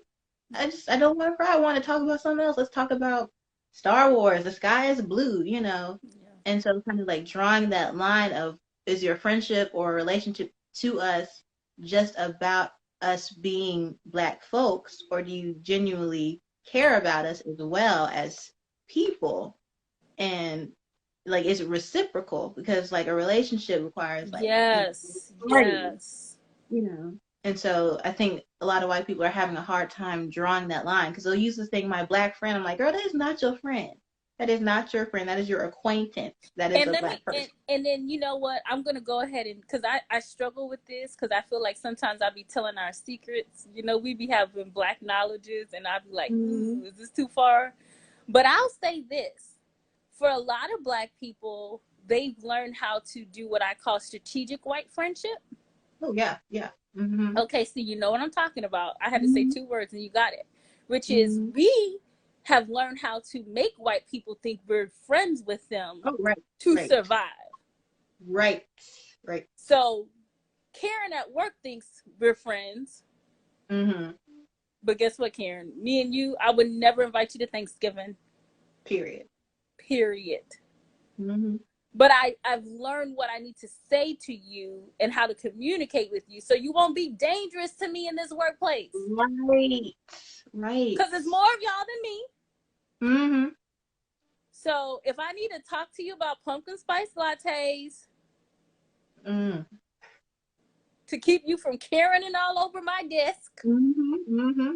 I don't want to cry. I want to talk about something else. Let's talk about Star Wars. The sky is blue, you know. Yeah. And so kind of like drawing that line of, is your friendship or relationship to us just about us being black folks, or do you genuinely care about us as well as people? And like, is it reciprocal? Because like a relationship requires like yes, you know. And so I think a lot of white people are having a hard time drawing that line because they'll use this thing, my black friend. I'm like, girl, that is not your friend. That is not your friend. That is your acquaintance. That is And a let me black person. and then you know what? I'm gonna go ahead and because I struggle with this because I feel like sometimes I be telling our secrets. You know, we be having black knowledges, and I be like, Mm-hmm. ooh, is this too far? But I'll say this: for a lot of black people, they've learned how to do what I call strategic white friendship. Oh yeah, yeah. Mm-hmm. Okay, so you know what I'm talking about. I had to say Mm-hmm. 2 words, and you got it. Which is Mm-hmm. we have learned how to make white people think we're friends with them Oh right, to right, survive. right, right. So Karen at work thinks we're friends. Mm-hmm. But guess what, Karen? Me and you, I would never invite you to Thanksgiving. Period. Period. Mm-hmm. But I've learned what I need to say to you and how to communicate with you so you won't be dangerous to me in this workplace. Right, right. Because there's more of y'all than me. Mm-hmm. So if I need to talk to you about pumpkin spice lattes Mm. to keep you from Karening all over my desk, Mm-hmm. Mm-hmm.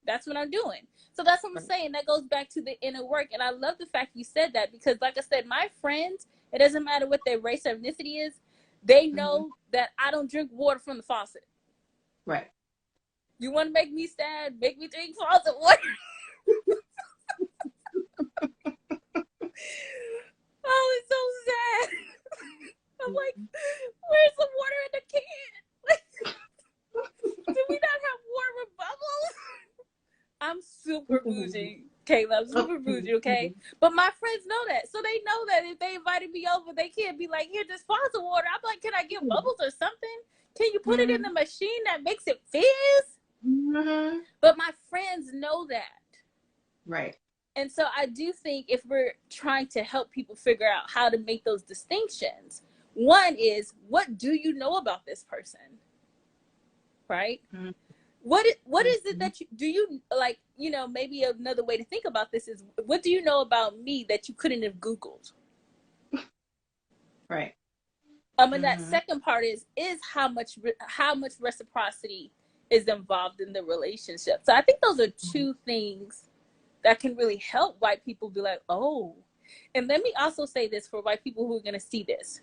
that's what I'm doing. So that's what I'm saying. That goes back to the inner work. And I love the fact you said that because, like I said, my friends, it doesn't matter what their race or ethnicity is, they Mm-hmm. know that I don't drink water from the faucet. Right. You want to make me sad? Make me drink faucet water. Oh, it's so sad. I'm like, where's the water in the can? Do we not have water with bubbles? I'm super bougie, Kayla. I'm super bougie, okay? But my friends know that. So they know that if they invited me over, they can't be like, here, just faucet water. I'm like, can I get bubbles or something? Can you put it in the machine that makes it fizz? Mm-hmm. But my friends know that. Right. And so I do think if we're trying to help people figure out how to make those distinctions, one is, what do you know about this person? Right? Mm-hmm. What is it that you like, you know, maybe another way to think about this is, what do you know about me that you couldn't have Googled? Right. And that second part is how much reciprocity is involved in the relationship. So I think those are two things that can really help white people be like, oh. And let me also say this for white people who are going to see this.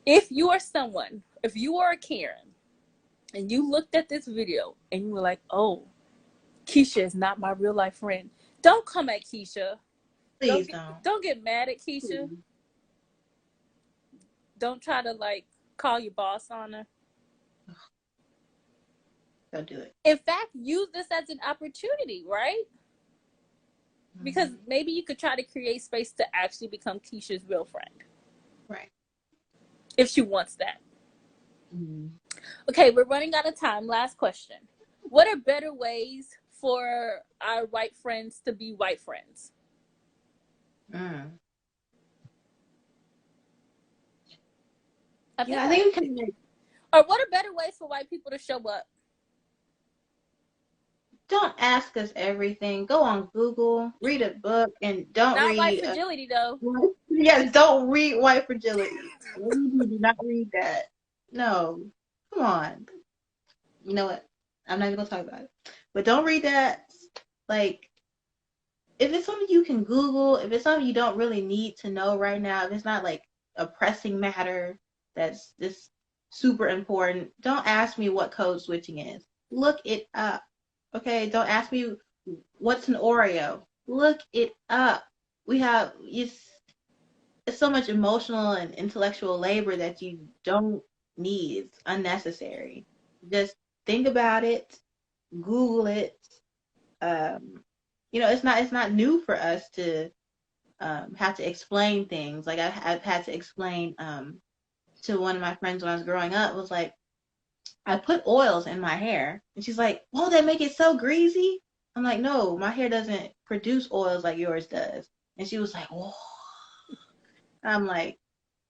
If you are someone, if you are a Karen, and you looked at this video and you were like, oh, Keisha is not my real life friend, don't come at Keisha. Please don't get mad at Keisha. Please. Don't try to like call your boss on her. Don't do it. In fact, use this as an opportunity, right? Because maybe you could try to create space to actually become Keisha's real friend. Right. If she wants that. Mm-hmm. Okay, we're running out of time. Last question. What are better ways for our white friends to be white friends? I think we can. Or what are better ways for white people to show up? Don't ask us everything. Go on Google, read a book, and don't Not read. White Fragility, though. Yes, don't read White Fragility. Do not read that. No. Come on. You know what? I'm not even gonna talk about it. But don't read that. Like, if it's something you can Google, if it's something you don't really need to know right now, if it's not like a pressing matter that's just super important, don't ask me what code switching is. Look it up. Okay? Don't ask me what's an Oreo. Look it up. It's so much emotional and intellectual labor that you don't need. It's unnecessary. Just think about it, Google it. It's not new for us to have to explain things. Like I've had to explain to one of my friends when I was growing up, was like, I put oils in my hair, and she's like, "Won't that make it so greasy?" I'm like, "No, my hair doesn't produce oils like yours does." And she was like, "Whoa." I'm like,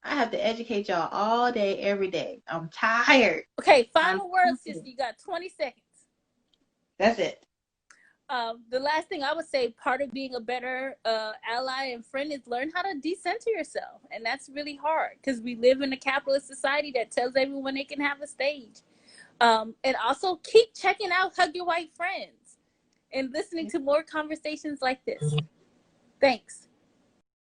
I have to educate y'all all day, every day. I'm tired. Okay, final words, sister. You got 20 seconds. That's it. The last thing I would say, part of being a better ally and friend is learn how to decenter yourself. And that's really hard because we live in a capitalist society that tells everyone they can have a stage. And also keep checking out Hug Your White Friends and listening to more conversations like this. Thanks.